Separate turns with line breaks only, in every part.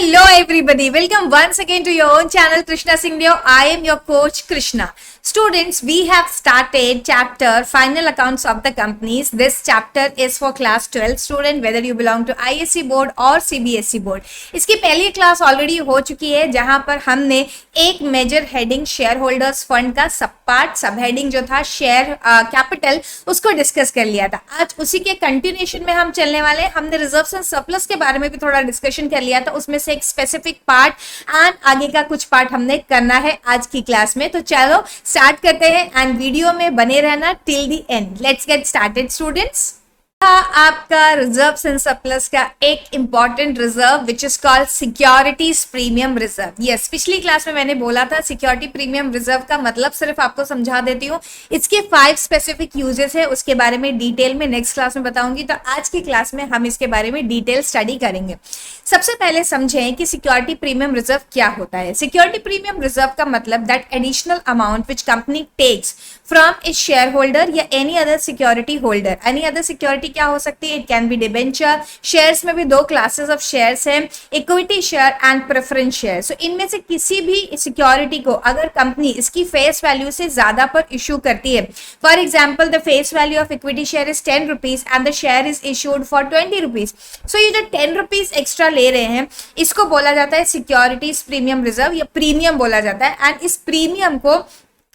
Hello everybody, welcome once again to your own channel Krishna Singh Deo. I am your coach Krishna. Students, we have started chapter Final Accounts of the Companies. This chapter is for class 12 student, whether you belong to ISC board or CBSE board. इसकी पहली class already हो चुकी है जहां पर हमने एक major heading shareholders fund का सब पार्ट सब हेडिंग जो था शेयर कैपिटल उसको डिस्कस कर लिया था. आज उसी के कंटिन्यूएशन में हम चलने वाले हैं. हमने रिजर्व्स एंड सरप्लस के बारे में भी थोड़ा डिस्कशन कर लिया था, उसमें से एक स्पेसिफिक पार्ट एंड आगे का कुछ पार्ट हमने करना है आज की क्लास में. तो चलो स्टार्ट करते हैं एंड वीडियो में बने रहना till the end. Let's get started students. आपका रिजर्व्स एंड सरप्लस का एक important reserve which is called securities premium reserve. Yes, पिछली क्लास में मैंने बोला था सिक्योरिटी प्रीमियम रिजर्व का मतलब सिर्फ आपको समझा देती हूँ. इसके 5 स्पेसिफिक यूजेस है, उसके बारे में डिटेल में नेक्स्ट क्लास में बताऊंगी. तो आज की क्लास में हम इसके बारे में डिटेल स्टडी करेंगे. सबसे पहले समझें कि सिक्योरिटी प्रीमियम रिजर्व क्या होता है. सिक्योरिटी प्रीमियम रिजर्व का मतलब that additional amount which company takes from a share holder या any other security holder. Any other security क्या हो सकती है? It can be debenture. Shares में भी 2 क्लासेस ऑफ शेयर्स हैं, equity share and preference share. So इनमें से किसी भी सिक्योरिटी को अगर कंपनी इसकी फेस वैल्यू से ज्यादा पर इशू करती है, for example the face value of equity share is 10 rupees and the share is issued for 20 rupees. So ये जो 10 रुपीज एक्स्ट्रा ले रहे हैं इसको बोला जाता है सिक्योरिटीज प्रीमियम रिजर्व या प्रीमियम बोला जाता है. एंड इस प्रीमियम को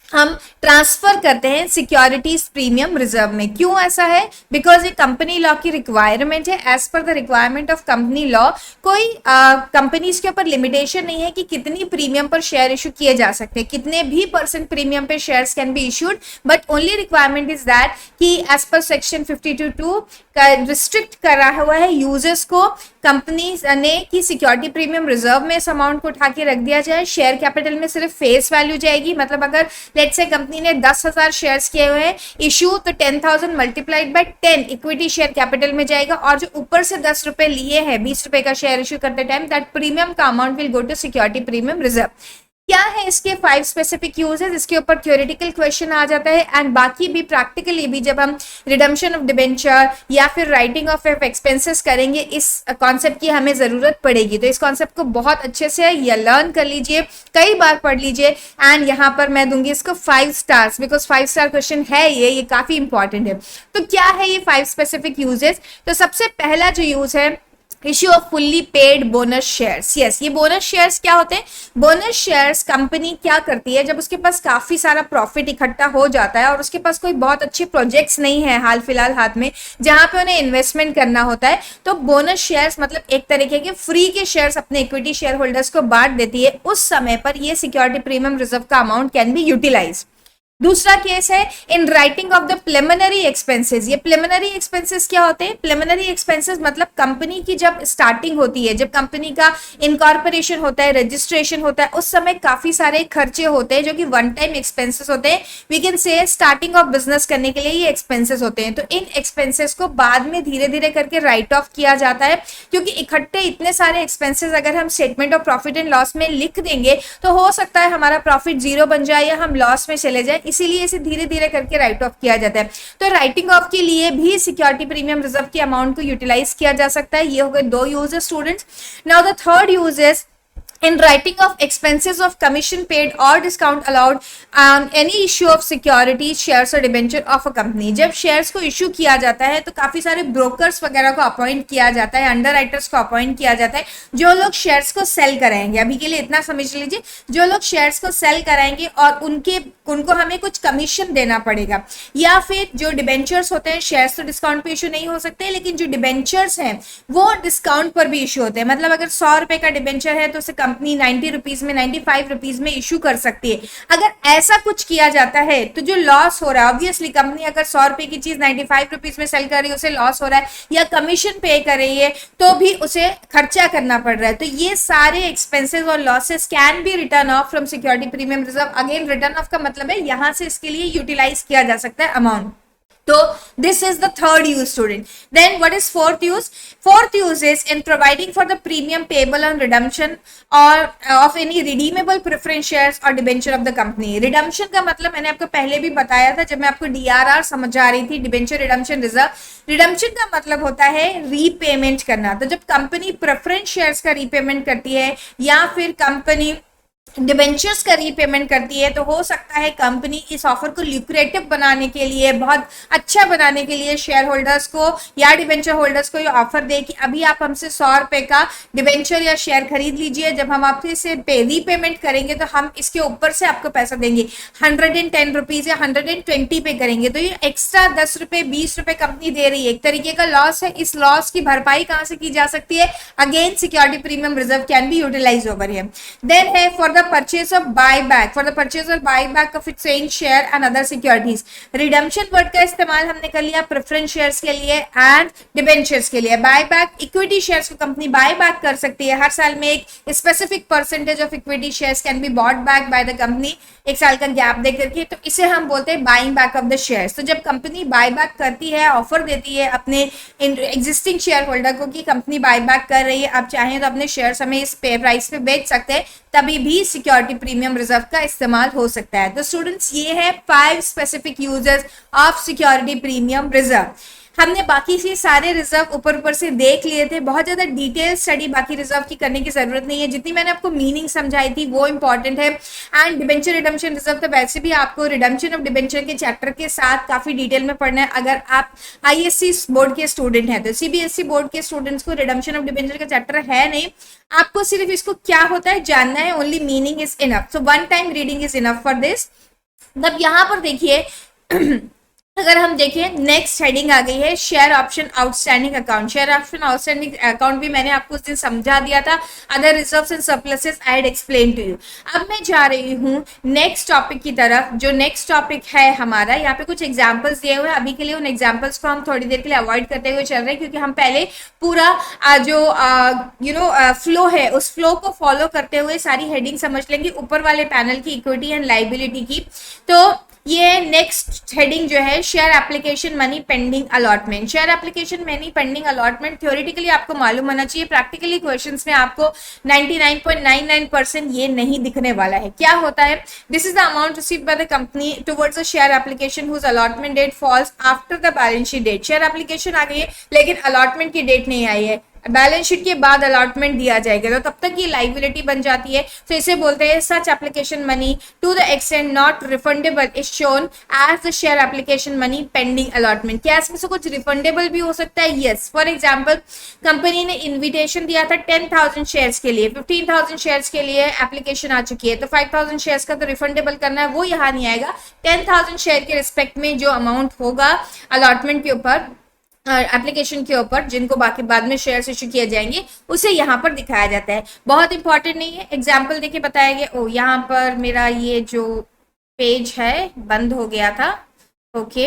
हम ट्रांसफर करते हैं सिक्योरिटीज प्रीमियम रिजर्व में. क्यों ऐसा है? बिकॉज ये कंपनी लॉ की रिक्वायरमेंट है. As per the requirement of company law कोई कंपनीज के ऊपर लिमिटेशन नहीं है कि कितनी प्रीमियम पर शेयर इशू किए जा सकते हैं, कितने भी % प्रीमियम पे shares can be issued. But only requirement is that कि एज पर सेक्शन 52(2) का रिस्ट्रिक्ट करा हुआ है यूजर्स को कंपनी ने कि सिक्योरिटी प्रीमियम रिजर्व में इस अमाउंट को उठा के रख दिया जाए. शेयर कैपिटल में सिर्फ फेस वैल्यू जाएगी. मतलब अगर लेट्स से कंपनी ने 10,000 शेयर्स किए हुए हैं इशू, तो 10,000 multiplied by 10 equity share capital में जाएगा. और जो ऊपर से 10 रुपए लिए हैं 20 रुपए का शेयर इशू करते टाइम, दैट प्रीमियम का amount will go to security premium reserve. क्या है इसके 5 स्पेसिफिक यूजेस? इसके ऊपर थ्योरेटिकल क्वेश्चन आ जाता है एंड बाकी भी प्रैक्टिकली भी जब हम रिडम्पशन ऑफ डिबेंचर या फिर राइटिंग ऑफ एक्सपेंसेस करेंगे इस कॉन्सेप्ट की हमें जरूरत पड़ेगी. तो इस कॉन्सेप्ट को बहुत अच्छे से या लर्न कर लीजिए, कई बार पढ़ लीजिए. एंड यहाँ पर मैं दूंगी इसको 5 स्टार्स बिकॉज 5 स्टार क्वेश्चन है ये काफी इंपॉर्टेंट है. तो क्या है ये 5 स्पेसिफिक यूजेस? तो सबसे पहला जो यूज है issue off fully paid bonus shares. Yes, ये बोनस शेयर्स क्या होते हैं? बोनस शेयर्स कंपनी क्या करती है जब उसके पास काफी सारा प्रॉफिट इकट्ठा हो जाता है और उसके पास कोई बहुत अच्छे प्रोजेक्ट्स नहीं है हाल फिलहाल हाथ में जहां पे उन्हें इन्वेस्टमेंट करना होता है, तो बोनस शेयर्स मतलब एक तरीके के फ्री के शेयर्स अपने इक्विटी शेयर होल्डर्स को बांट देती है. उस समय पर ये सिक्योरिटी प्रीमियम रिजर्व का अमाउंट कैन बी यूटिलाइज. दूसरा केस है in writing of the preliminary expenses. ये प्रिलिमिनरी एक्सपेंसेस क्या होते हैं? प्रिलिमिनरी एक्सपेंसेस मतलब कंपनी की जब स्टार्टिंग होती है, जब कंपनी का इनकॉर्पोरेशन होता है, रजिस्ट्रेशन होता है, उस समय काफी सारे खर्चे होते हैं जो कि वन टाइम एक्सपेंसेस होते हैं. We can say starting of business करने के लिए ये एक्सपेंसेस होते हैं. तो इन एक्सपेंसेस को बाद में धीरे धीरे करके राइट ऑफ किया जाता है, क्योंकि इकट्ठे इतने सारे एक्सपेंसेस अगर हम statement of profit and loss में लिख देंगे तो हो सकता है हमारा प्रॉफिट 0 बन जाए या हम लॉस में चले जाए. इसीलिए इसे धीरे धीरे करके राइट ऑफ किया जाता है. तो राइटिंग ऑफ के लिए भी सिक्योरिटी प्रीमियम रिजर्व के अमाउंट को यूटिलाइज किया जा सकता है. ये हो गए 2 uses students. Now the third use is in writing of expenses of commission paid or discount allowed on any issue of securities, shares or debenture of a company. जब शेयर्स को इशू किया जाता है तो काफी सारे ब्रोकर्स वगैरह को अपॉइंट किया जाता है, अंडर राइटर्स को अपॉइंट किया जाता है जो लोग शेयर्स को सेल कराएंगे. अभी के लिए इतना समझ लीजिए, जो लोग शेयर्स को सेल कराएंगे और उनको हमें कुछ कमीशन देना पड़ेगा. या फिर जो डिबेंचर्स होते हैं, शेयर्स तो डिस्काउंट पे इशू नहीं हो सकते, लेकिन जो डिबेंचर्स हैं वो डिस्काउंट पर भी इशू होते हैं. मतलब अगर 100 रुपए का डिबेंचर है तो उसे कंपनी 90 रुपीज में 95 रुपीज में इशू कर सकती है. अगर ऐसा कुछ किया जाता है तो जो लॉस हो रहा है, ऑब्वियसली कंपनी अगर 100 रुपए की चीज 95 रुपीज में सेल कर रही है उसे लॉस हो रहा है, या कमीशन पे कर रही है तो भी उसे खर्चा करना पड़ रहा है. तो ये सारे एक्सपेंसेस और losses can be return of from security premium reserve. Again return of का मतलब है यहाँ से इसके लिए यूटिलाइज किया जा सकता है amount. So this is the third use, student. Then what is fourth use? Fourth use is in providing for the premium payable on redemption or of any redeemable preference shares or debenture of the company. Redemption का मतलब मैंने आपको पहले भी बताया था जब मैं आपको DRR समझा रही थी, डिबेंचर रिडम्पशन रिजर्व। रिडम्पशन का मतलब होता है रीपेमेंट करना। तो जब कंपनी प्रेफरेंस शेयर्स का रीपेमेंट करती है या फिर कंपनी डिबेंचर्स का रीपेमेंट करती है, तो हो सकता है कंपनी इस ऑफर को ल्यूक्रेटिव बनाने के लिए, बहुत अच्छा बनाने के लिए शेयर होल्डर्स को या डिबेंचर होल्डर्स को ये ऑफर दे कि अभी आप हमसे 100 रुपए का डिबेंचर या शेयर खरीद लीजिए, जब हम आपसे इसे रीपेमेंट करेंगे तो हम इसके ऊपर से आपको पैसा देंगे, 110 रुपीज या 120 पे करेंगे। तो ये एक्स्ट्रा 10 रुपए 20 रुपए कंपनी दे रही है, एक तरीके का लॉस है। इस लॉस की भरपाई कहां से की जा सकती है? Again security premium reserve can be utilise over here. Then है for the purchase of buyback, for the purchase or buyback of its own share and other securities। redemption word का इस्तेमाल हमने कर लिया प्रेफरेंस शेयर्स के लिए and debentures के लिए। बायबैक इक्विटी शेयर्स को कंपनी बायबैक कर सकती है, हर साल में एक specific percentage of equity shares can be bought back by the company, एक साल का गैप दे करके, तो इसे हम बोलते हैं buying back of the shares. तो जब कंपनी बायबैक करती है, ऑफर देती है अपने एग्जिस्टिंग शेयर होल्डर को कि कंपनी बायबैक कर रही है, आप चाहें तो अपने शेयर्स हमें इस पे प्राइस पे बेच सकते हैं, तभी भी सिक्योरिटी प्रीमियम रिजर्व का इस्तेमाल हो सकता है। तो स्टूडेंट्स ये है 5 specific uses of security premium reserve. हमने बाकी से सारे रिजर्व ऊपर से देख लिए थे, बहुत ज्यादा डिटेल स्टडी बाकी रिजर्व की करने की जरूरत नहीं है, जितनी मैंने आपको मीनिंग समझाई थी वो इंपॉर्टेंट है। एंड डिबेंचर रिडम्पशन रिजर्व तो वैसे भी आपको रिडम्पशन ऑफ डिबेंचर के चैप्टर के साथ काफी डिटेल में पढ़ना है। अगर आप ISC बोर्ड के स्टूडेंट हैं तो CBSE बोर्ड के स्टूडेंट्स को रिडम्पशन ऑफ डिबेंचर का चैप्टर है नहीं, आपको सिर्फ इसको क्या होता है जानना है, only meaning is enough. So one time reading is enough for this. तब यहाँ पर देखिए अगर हम देखें नेक्स्ट हेडिंग आ गई है share option outstanding account. Share option outstanding account भी मैंने आपको उस दिन समझा दिया था। Other reserves and surpluses I had explain to you. अब मैं जा रही हूँ नेक्स्ट टॉपिक की तरफ। जो नेक्स्ट टॉपिक है हमारा, यहाँ पे कुछ एग्जांपल्स दिए हुए हैं, अभी के लिए उन एग्जांपल्स को हम थोड़ी देर के लिए अवॉइड करते हुए चल रहे हैं, क्योंकि हम पहले पूरा जो फ्लो है उस फ्लो को फॉलो करते हुए सारी हेडिंग समझ लेंगे ऊपर वाले पैनल की, इक्विटी एंड लाइबिलिटी की। तो ये नेक्स्ट हेडिंग जो है share application money pending allotment. Share application money pending allotment theoretically आपको मालूम होना चाहिए, प्रैक्टिकली क्वेश्चंस में आपको 99.99% ये नहीं दिखने वाला है। क्या होता है? This is the amount received by the company towards a share application whose allotment date falls after the balance sheet date. Share application आ गई है लेकिन अलॉटमेंट की डेट नहीं आई है, बैलेंस शीट के बाद अलॉटमेंट दिया जाएगा, तो तब तक ये लाइबिलिटी बन जाती है। तो इसे बोलते हैं such application money to the extent not refundable is shown as the share application money pending allotment. क्या इसमें से कुछ रिफंडेबल भी हो सकता है? यस। फॉर एग्जांपल कंपनी ने इन्विटेशन दिया था 10,000 शेयर्स के लिए, 15,000 शेयर्स के लिए एप्लीकेशन आ चुकी है, तो 5,000 शेयर्स का तो रिफंडेबल करना है, वो यहाँ नहीं आएगा। 10,000 शेयर के रिस्पेक्ट में जो अमाउंट होगा अलॉटमेंट के ऊपर, एप्लीकेशन के ऊपर, जिनको बाकी बाद में शेयर्स इशू किए जाएंगे, उसे यहाँ पर दिखाया जाता है। बहुत इंपॉर्टेंट नहीं है, एग्जाम्पल देखिए बताया गया। ओ यहाँ पर मेरा ये जो पेज है बंद हो गया था, ओके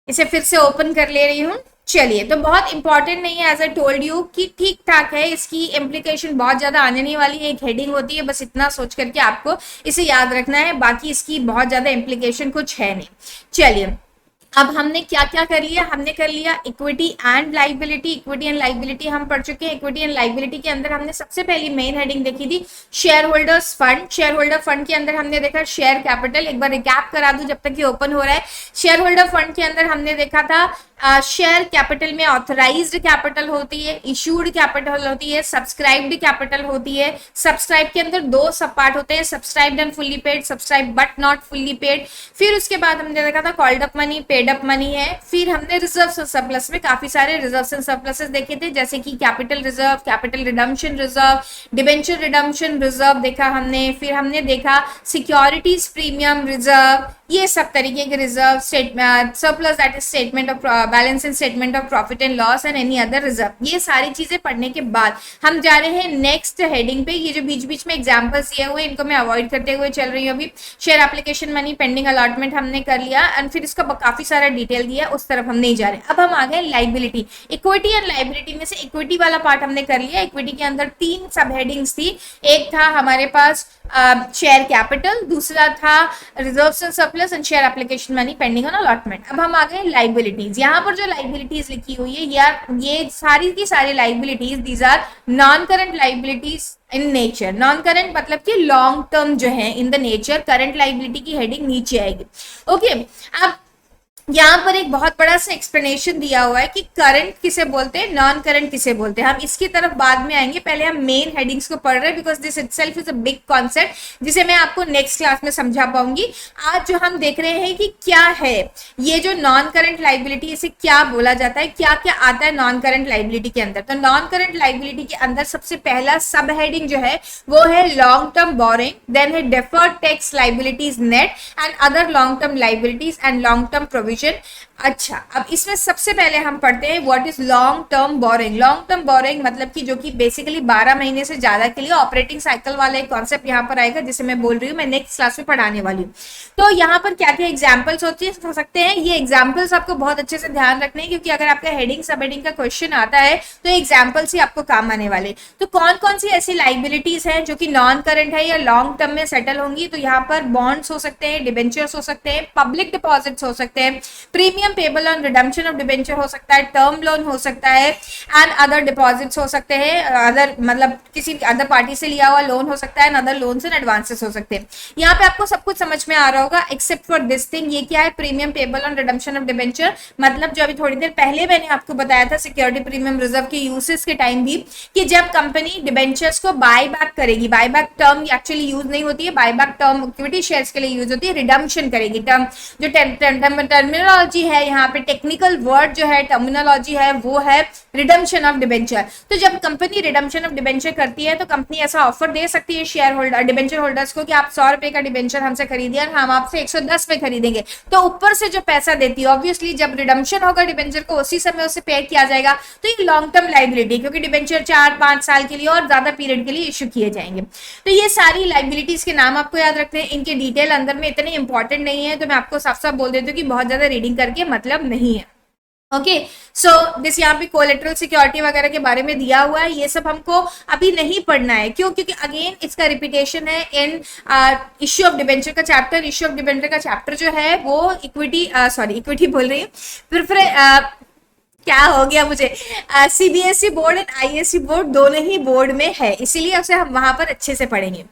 इसे फिर से ओपन कर ले रही हूँ। चलिए, तो बहुत इंपॉर्टेंट नहीं है, एज आई टोल्ड यू कि ठीक ठाक है, इसकी इम्प्लीकेशन बहुत ज्यादा आने नहीं वाली है, एक हेडिंग होती है, बस इतना सोच करके आपको इसे याद रखना है, बाकी इसकी बहुत ज्यादा इम्प्लीकेशन कुछ है नहीं। चलिए, अब हमने क्या क्या कर लिया? हमने कर लिया equity and liability. Equity and liability हम पढ़ चुके हैं। इक्विटी एंड लाइबिलिटी के अंदर हमने सबसे पहली मेन हेडिंग देखी थी share holders fund. Share holder fund के अंदर हमने देखा शेयर कैपिटल। एक बार रिकैप करा दूं जब तक ये ओपन हो रहा है। शेयर होल्डर फंड के अंदर हमने देखा था शेयर कैपिटल में ऑथराइज्ड कैपिटल होती है, इशूड कैपिटल होती है, सब्सक्राइब्ड कैपिटल होती है। सब्सक्राइब के अंदर दो सब पार्ट होते हैं, subscribed and fully paid, subscribe but not fully paid. फिर उसके बाद हमने देखा था called up money, paid up money है। फिर हमने रिजर्व्स और सरप्लस में काफी सारे रिजर्व्स एंड सरप्लसेस देखे थे, जैसे कि capital reserve, capital redemption reserve, debenture redemption reserve देखा हमने। फिर हमने देखा सिक्योरिटीज प्रीमियम रिजर्व, ये सब तरीके के reserve, surplus that is statement of balance and statement of profit and loss and any other reserve. ये सारी चीजें पढ़ने के बाद हम जा रहे हैं नेक्स्ट हेडिंग पे। ये जो बीच बीच में एग्जांपल्स दिए हुए इनको मैं अवॉइड करते हुए चल रही हूँ। अभी share application money pending allotment हमने कर लिया एंड फिर इसका काफी सारा डिटेल दिया, उस तरफ हम नहीं जा रहे। अब हम आ गए लाइबिलिटी। इक्विटी एंड लाइबिलिटी में से इक्विटी वाला पार्ट हमने कर लिया। इक्विटी के अंदर 3 सब हेडिंग्स थी। एक था हमारे पास शेयर कैपिटल, दूसरा था reserves and surplus and share application money pending on allotment. अब हम आ गए लाइबिलिटीज। यहाँ पर जो लाइबिलिटीज लिखी हुई है यार, ये सारी की सारी liabilities these are non current liabilities in nature. Non current मतलब कि लॉन्ग टर्म जो है in the nature, current liability की हेडिंग नीचे आएगी। ओके, अब यहाँ पर एक बहुत बड़ा सा एक्सप्लेनेशन दिया हुआ है कि करंट किसे बोलते हैं, नॉन करंट किसे बोलते हैं। हम इसकी तरफ बाद में आएंगे, पहले हम मेन हेडिंग्स को पढ़ रहे हैं because this itself is a big concept जिसे मैं आपको नेक्स्ट क्लास में समझा पाऊंगी। आज जो हम देख रहे हैं कि क्या है ये जो नॉन करंट लाइबिलिटी, इसे क्या बोला जाता है, क्या क्या आता है नॉन करंट लाइबिलिटी के अंदर। तो नॉन करंट लाइबिलिटी के अंदर सबसे पहला सब हेडिंग जो है वो है लॉन्ग टर्म बोरिंग, देन है deferred tax liabilities net and other long term liabilities and long term provision. अच्छा, अब इसमें सबसे पहले हम पढ़ते हैं what is long term boring. Long term boring मतलब कि जो कि बेसिकली 12 महीने से ज्यादा के लिए ऑपरेटिंग साइकिल वाला एक कॉन्सेप्ट यहाँ पर आएगा जिसे मैं बोल रही हूँ, मैं नेक्स्ट क्लास में पढ़ाने वाली हूँ। तो यहाँ पर क्या क्या एग्जाम्पल्स हो सकते हैं, ये एग्जाम्पल्स आपको बहुत अच्छे से ध्यान रखने हैं क्योंकि अगर आपका हेडिंग सब हेडिंग का क्वेश्चन आता है तो एग्जाम्पल्स ही आपको काम आने वाले। तो कौन कौन सी ऐसी लाइबिलिटीज हैं जो कि नॉन करंट है या लॉन्ग टर्म में सेटल होंगी, तो यहाँ पर बॉन्ड्स हो सकते हैं, डिबेंचर्स हो सकते हैं, पब्लिक डिपॉजिट्स हो सकते हैं, premium payable on redemption of debenture हो सकता है, टर्म लोन हो सकता है एंड अदर डिपॉजिट्स हो सकते हैं, अदर मतलब किसी अदर पार्टी से लिया हुआ लोन हो सकता है and other loans and advances हो सकते हैं। यहाँ पे आपको सब कुछ समझ में आ रहा होगा एक्सेप्ट फॉर दिस थिंग। ये क्या है, premium payable on redemption of debenture, मतलब जो अभी थोड़ी देर पहले मैंने आपको बताया था सिक्योरिटी प्रीमियम रिजर्व के यूसेस के टाइम भी, कि जब कंपनी डिबेंचर्स को बाय बैक करेगी, buy back term actually use नहीं होती है, buy back term equity shares के लिए यूज होती है, रिडम्पशन करेगी। टर्म जो टर्मिनोलॉजी है यहाँ पे, टेक्निकल वर्ड जो है टर्मिनोलॉजी है वो है रिडम्पशन ऑफ डिबेंचर। तो जब कंपनी रिडम्पशन ऑफ डिबेंचर करती है तो कंपनी ऐसा ऑफर दे सकती है शेयर होल्डर डिबेंचर होल्डर्स को कि आप 100 रुपए का डिबेंचर हमसे खरीदिए और हम आपसे 110 में खरीदेंगे। तो ऊपर से जो पैसा देती है ऑब्वियसली जब रिडम्पशन होगा डिबेंचर को उसी समय उसे पे किया जाएगा। तो ये लॉन्ग टर्म लाइबिलिटी, क्योंकि डिबेंचर 4-5 साल के लिए और ज्यादा पीरियड के लिए इश्यू किए जाएंगे। तो ये सारी लाइबिलिटीज के नाम आपको याद रखते हैं, इनके डिटेल अंदर में इतने इंपॉर्टेंट नहीं है, तो मैं आपको साफ साफ बोल देती हूँ कि बहुत ज्यादा रीडिंग करके मतलब नहीं है। ओके, सो दिस यहाँ पे कोलेटरल सिक्योरिटी वगैरह के बारे में दिया हुआ है, ये सब हमको अभी नहीं पढ़ना है। क्यों? क्योंकि अगेन इसका रिपीटेशन है इन इश्यू ऑफ डिबेंचर का चैप्टर। इश्यू ऑफ डिबेंचर का चैप्टर जो है वो इक्विटी बोल रही है, क्या हो गया मुझे, CBSE board and ISC board दोनों ही बोर्ड में है, इसीलिए उसे हम वहां पर अच्छे से पढ़ेंगे।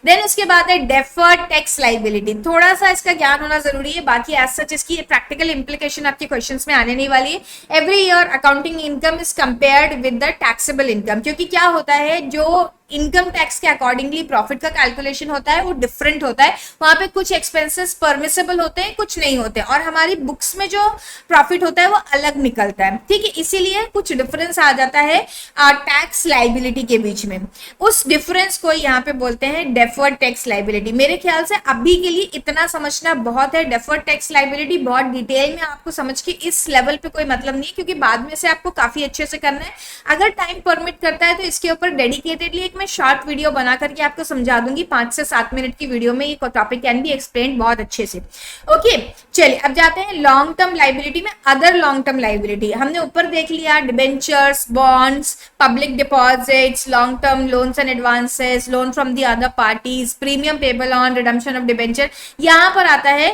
देन उसके बाद है डेफर्ड टैक्स लाइबिलिटी, थोड़ा सा इसका ज्ञान होना जरूरी है, बाकी एज सच इसकी प्रैक्टिकल इंप्लीकेशन आपके क्वेश्चंस में आने नहीं वाली है। Every year accounting income is compared with the taxable income, क्योंकि क्या होता है जो इनकम टैक्स के अकॉर्डिंगली प्रॉफिट का कैलकुलेशन होता है वो डिफरेंट होता है। वहां पे कुछ एक्सपेंसेस परमिसेबल होते हैं, कुछ नहीं होते, और हमारी बुक्स में जो प्रॉफिट होता है वो अलग निकलता है, ठीक है। इसीलिए कुछ डिफरेंस आ जाता है टैक्स लाइबिलिटी के बीच में, उस डिफरेंस को यहाँ पे बोलते हैं डेफर्ड टैक्स लाइबिलिटी। मेरे ख्याल से अभी के लिए इतना समझना बहुत है। डेफर्ड टैक्स लाइबिलिटी बहुत डिटेल में आपको समझ के इस लेवल पे कोई मतलब नहीं है, क्योंकि बाद में से आपको काफी अच्छे से करना है। अगर टाइम परमिट करता है तो इसके ऊपर डेडिकेटेडली मैं शॉर्ट वीडियो बना करके आपको समझा दूंगी, 5 से 7 मिनट की वीडियो में ये टॉपिक कैन बी एक्सप्लेन बहुत अच्छे से। ओके, चलिए अब जाते हैं लॉन्ग टर्म लाइबिलिटी में। अदर लॉन्ग टर्म लाइबिलिटी हमने ऊपर देख लिया, debentures, bonds, public deposits, long term loans and advances, loan from the other parties, premium payable on redemption of debenture. यहाँ पर आता है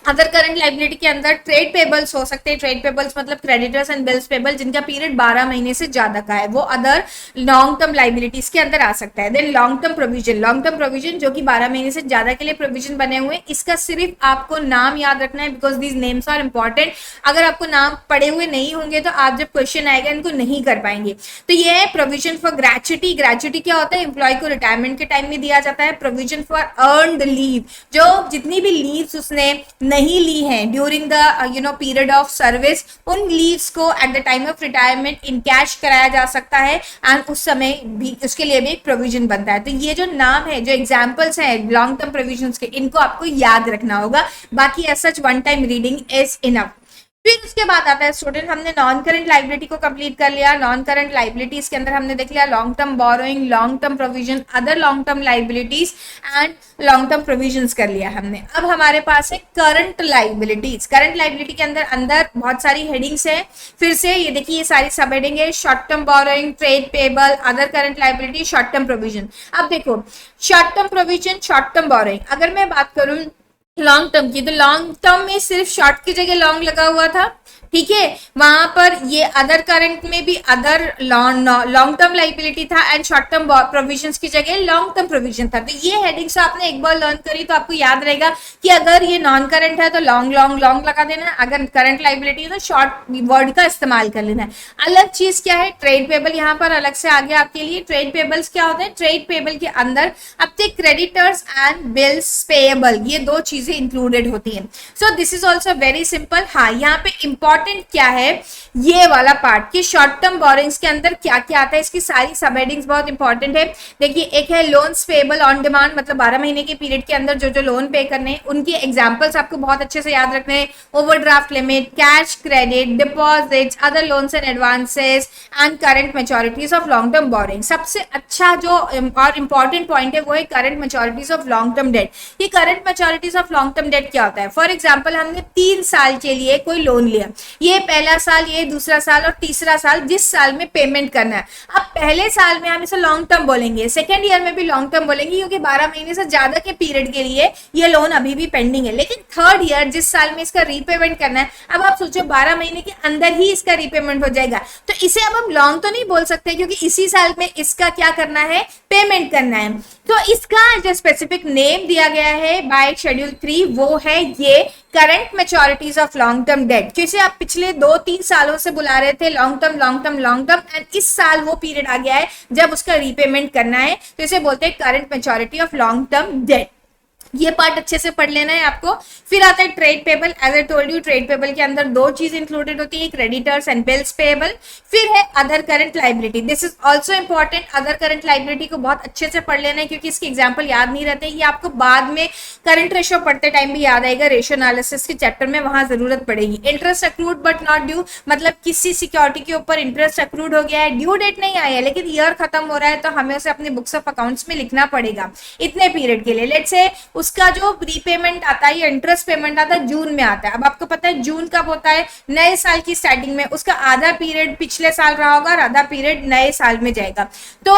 अदर करंट लाइबिलिटी के अंदर ट्रेड पेबल्स हो सकते हैं। ट्रेड पेबल्स मतलब क्रेडिटर्स एंड बिल्स पेबल जिनका पीरियड 12 महीने से ज्यादा का है, वो अदर लॉन्ग टर्म लाइबिलिटीज के अंदर आ सकता है। देन लॉन्ग टर्म प्रोविजन जो कि 12 महीने से ज्यादा के लिए प्रोविजन बने हुए हैं, इसका सिर्फ आपको नाम याद रखना है because these names are important. अगर आपको नाम पढ़े हुए नहीं होंगे तो आप जब क्वेश्चन आएगा इनको नहीं कर पाएंगे। तो ये है प्रोविजन फॉर ग्रेच्युटी। ग्रेच्युटी क्या होता है? एम्प्लॉय को रिटायरमेंट के टाइम में दिया जाता है। प्रोविजन फॉर अर्नड लीव, जो जितनी भी लीव्स उसने नहीं ली है during the period of service, उन लीव्स को at the time of retirement in cash कराया जा सकता है एंड उस समय भी उसके लिए भी एक प्रोविजन बनता है। तो ये जो नाम है, जो एग्जांपल्स हैं लॉन्ग टर्म प्रोविजंस के, इनको आपको याद रखना होगा। बाकी as such one time reading is enough. फिर उसके बाद आता है स्टूडेंट, हमने नॉन करंट लाइबिलिटी को कंप्लीट कर लिया। नॉन करंट लाइबिलिटीज के अंदर हमने देख लिया long term borrowing, long term provision, other long term liabilities and long term provisions कर लिया हमने। अब हमारे पास है करंट लाइबिलिटीज। करंट लाइबिलिटी के अंदर अंदर बहुत सारी हेडिंग्स है। फिर से ये देखिए, ये सारी सब हेडिंग है, short term borrowing, trade payable, other current liability, short term provision. अब देखो, short term provision, short term borrowing, अगर मैं बात करूं लॉन्ग टर्म की, तो लॉन्ग टर्म में सिर्फ शॉर्ट की जगह लॉन्ग लगा हुआ था, ठीक है। वहां पर ये अदर करंट में भी अदर लॉन्ग टर्म लाइबिलिटी था एंड शॉर्ट टर्म प्रोविजंस की जगह लॉन्ग टर्म प्रोविजन था। तो ये हेडिंग्स आपने एक बार लर्न करी तो आपको याद रहेगा कि अगर ये नॉन करंट है तो लॉन्ग लॉन्ग लॉन्ग लगा देना है, अगर करंट लाइबिलिटी है तो शॉर्ट वर्ड का इस्तेमाल कर लेना है। अलग चीज क्या है, ट्रेड पेबल यहाँ पर अलग से आ गया आपके लिए। ट्रेड पेबल्स क्या होते हैं, ट्रेड पेबल के अंदर आपके क्रेडिटर्स एंड बिल्स पेएबल, ये दो चीजें इंक्लूडेड होती हैं। So this is also very simple. हाँ, यहाँ पे इंपॉर्टेंट क्या है, ये वाला पार्ट कि शॉर्ट टर्म बोरिंग्स के अंदर क्या क्या आता है, इसकी सारी सब हेडिंग्स बहुत इंपॉर्टेंट है। देखिए, एक है लोन्स पेबल ऑन डिमांड, मतलब 12 महीने के पीरियड के अंदर जो जो लोन पे करने हैं उनके एग्जांपल्स आपको बहुत अच्छे से याद रखने हैं। Overdraft limit, cash credit, deposits, other loans and advances and current maturities of long term borrowing. सबसे अच्छा जो और इंपॉर्टेंट पॉइंट है वो है current maturities of long term debt. ये current maturities of long term debt क्या होता है, फॉर एग्जाम्पल हमने 3 साल के लिए कोई लोन लिया, ये पहला साल, ये दूसरा साल और तीसरा साल, जिस साल में पेमेंट करना है। अब पहले साल में हम इसे लॉन्ग टर्म बोलेंगे, सेकेंड ईयर में भी लॉन्ग टर्म बोलेंगे क्योंकि 12 महीने से ज्यादा के पीरियड के लिए ये लोन अभी भी पेंडिंग है। लेकिन थर्ड ईयर जिस साल में इसका रीपेमेंट करना है, अब आप सोचो 12 महीने के अंदर ही इसका रीपेमेंट हो जाएगा, तो इसे अब हम लॉन्ग तो नहीं बोल सकते क्योंकि इसी साल में इसका क्या करना है, पेमेंट करना है। तो इसका जो स्पेसिफिक नेम दिया गया है बाय शेड्यूल 3 वो है ये current maturities of long term date. जैसे आप पिछले 2-3 सालों से बुला रहे थे long term long term long term, and इस साल वो पीरियड आ गया है जब उसका रीपेमेंट करना है, तो इसे बोलते हैं current maturity of long term debt. ये पार्ट अच्छे से पढ़ लेना है आपको। फिर आता है trade payable. As I told you, trade payable के अंदर दो चीज इंक्लूडेड होती है, क्रेडिटर्स एंड बिल्स पेबल। फिर है other current liability. This is also important. Other current liability को बहुत अच्छे से पढ़ लेना है क्योंकि इसके एग्जाम्पल याद नहीं रहते। ये आपको बाद में करंट रेशियो पढ़ते टाइम भी याद आएगा, रेशियो एनालिसिस के चैप्टर में वहां जरूरत पड़ेगी। Interest accrued but not due, मतलब किसी सिक्योरिटी के ऊपर इंटरेस्ट अक्रूड हो गया है, ड्यू डेट नहीं आई है लेकिन ईयर खत्म हो रहा है, तो हमें उसे अपने बुक्स ऑफ अकाउंट्स में लिखना पड़ेगा इतने पीरियड के लिए। लेट्स से उसका जो रीपेमेंट आता है या इंटरेस्ट पेमेंट आता है जून में आता है। अब आपको पता है जून कब होता है, नए साल की स्टार्टिंग में। उसका आधा पीरियड पिछले साल रहा होगा और आधा पीरियड नए साल में जाएगा। तो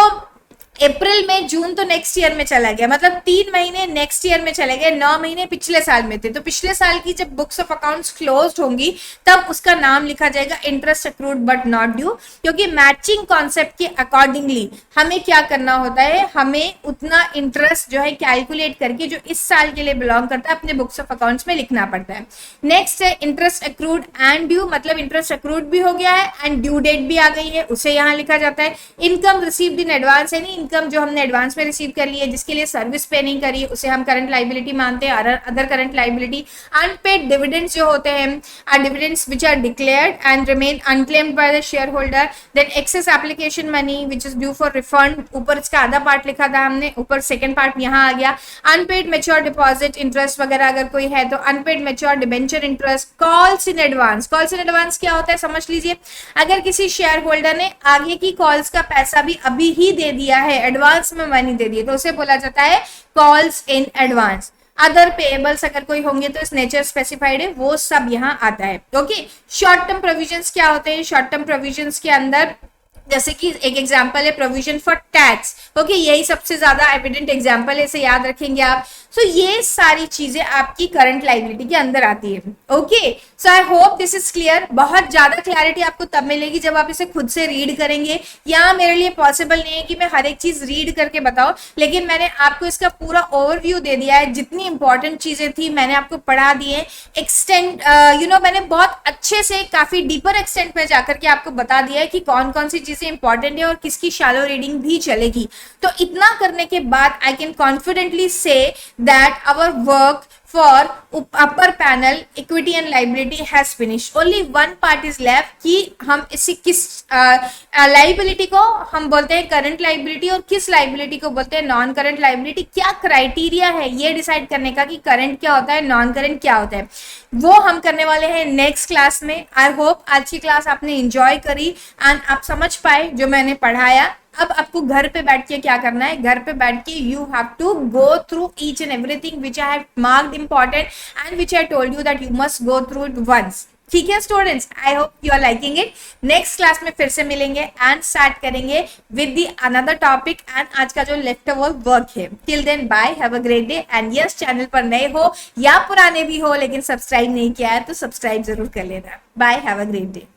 अप्रैल में, जून तो नेक्स्ट ईयर में चला गया, मतलब 3 महीने नेक्स्ट ईयर में चले गए, 9 महीने पिछले साल में थे। तो पिछले साल की जब बुक्स ऑफ अकाउंट्स क्लोज्ड होंगी तब उसका नाम लिखा जाएगा interest accrued but not due, क्योंकि मैचिंग कॉन्सेप्ट के अकॉर्डिंगली हमें क्या करना होता है, हमें उतना इंटरेस्ट जो है कैलकुलेट करके जो इस साल के लिए बिलोंग करता है अपने बुक्स ऑफ अकाउंट्स में लिखना पड़ता है। नेक्स्ट है इंटरेस्ट अक्रूड एंड ड्यू, मतलब इंटरेस्ट अक्रूड भी हो गया है एंड ड्यू डेट भी आ गई है, उसे यहाँ लिखा जाता है। इनकम रिसीव्ड इन एडवांस, यानी इनकम जो हमने एडवांस में रिसीव कर ली है, जिसके लिए सर्विस पे नहीं करी, उसे हम करंट लाइबिलिटी मानते हैं, other current liability. Unpaid dividends जो होते हैं, are dividends which are declared and remain unclaimed by the shareholder. Then excess application money which is due for refund, ऊपर इसका आधा पार्ट लिखा था हमने, ऊपर सेकंड पार्ट यहाँ आ गया। अनपेड मैच्योर डिपॉजिट इंटरेस्ट वगैरह अगर कोई है तो unpaid mature debenture interest. Calls in advance, calls in advance क्या होता है समझ लीजिए, अगर किसी शेयर होल्डर ने आगे की कॉल्स का पैसा भी अभी ही दे दिया है, एडवांस में मनी दे दी, तो उसे बोला जाता है calls in advance. Other payables अगर कोई होंगे तो इस नेचर स्पेसिफाइड है, वो सब यहाँ आता है। ओके, शॉर्ट टर्म प्रोविजंस क्या होते हैं, शॉर्ट टर्म प्रोविजंस के अंदर जैसे कि एक एग्जांपल है प्रोविजन फॉर टैक्स। ओके, यही सबसे ज्यादा एविडेंट एग्जांपल है, इसे याद रखेंगे आप। सो ये सारी चीजें आपकी करंट लाइबिलिटी के अंदर आती है। Okay, so I hope this is clear. बहुत ज्यादा क्लैरिटी आपको तब मिलेगी जब आप इसे खुद से रीड करेंगे। यहाँ मेरे लिए पॉसिबल नहीं है कि मैं हर एक चीज रीड करके बताऊं, लेकिन मैंने आपको इसका पूरा ओवरव्यू दे दिया है। जितनी इंपॉर्टेंट चीजें थी मैंने आपको पढ़ा दी है। एक्सटेंड मैंने बहुत अच्छे से काफी डीपर एक्सटेंट में जाकर के आपको बता दिया है कि कौन कौन सी चीजें इंपॉर्टेंट है और किसकी शैलो रीडिंग भी चलेगी। तो इतना करने के बाद आई कैन कॉन्फिडेंटली से that our work for upper panel equity and liability has finished, only one part is left कि हम इसी किस लाइबिलिटी को हम बोलते हैं करंट लाइबिलिटी और किस लाइबिलिटी को बोलते हैं नॉन करंट लाइबिलिटी। क्या क्राइटेरिया है ये डिसाइड करने का कि करंट क्या होता है, नॉन करंट क्या होता है, वो हम करने वाले हैं नेक्स्ट क्लास में। आई होप आज की क्लास आपने एंजॉय करी एंड आप समझ पाए जो मैंने पढ़ाया। अब आपको घर पे बैठ के क्या करना है, घर पे बैठ के you have to go through each and everything which I have marked important and which I told you that you must go through it once. ठीक है students, I hope you are liking it. Next class में फिर से मिलेंगे and start करेंगे with the another topic and आज का जो लेफ्ट ओवर वर्क है। Till then bye, have a great day and yes, channel पर नए हो या पुराने भी हो लेकिन सब्सक्राइब नहीं किया है तो सब्सक्राइब जरूर कर लेना। Bye, have a great day.